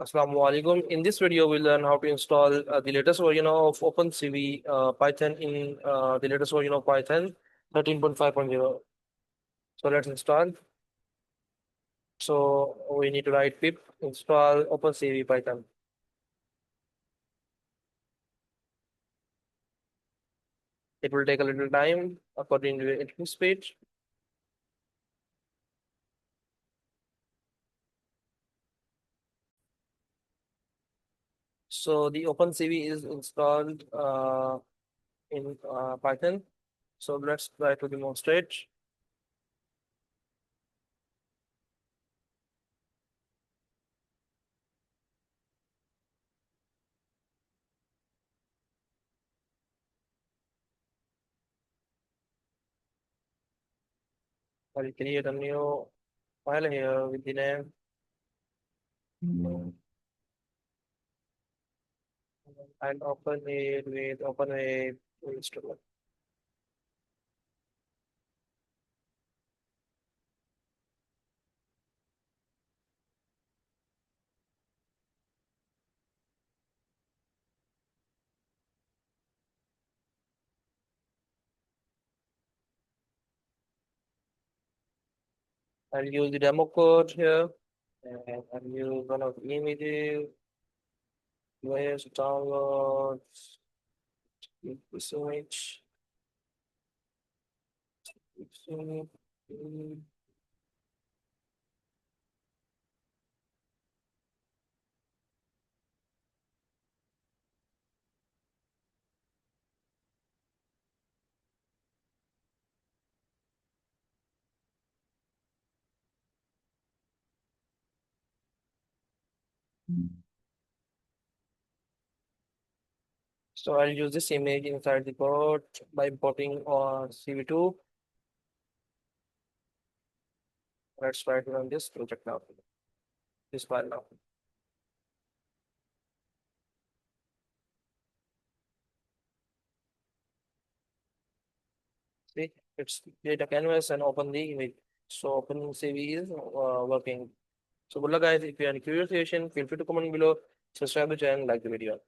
Assalamu alaikum. In this video, we'll learn how to install the latest version of OpenCV Python in the latest version of Python 13.5.0. So let's install. So we need to write pip install OpenCV Python. It will take a little time according to the interface page. So the OpenCV is installed in Python. So let's try to demonstrate. I'll create a new file here with the name and open it with OpenWeb instrument. I'll use the demo code here and I'll use one of the images, where's downloads, this image, this image. So I'll use this image inside the code by importing CV2. Let's try to run this project now, this file now. See, it's create a canvas and open the image. So OpenCV is working. So good luck guys. If you have any curious question, feel free to comment below. Subscribe to the channel, like the video.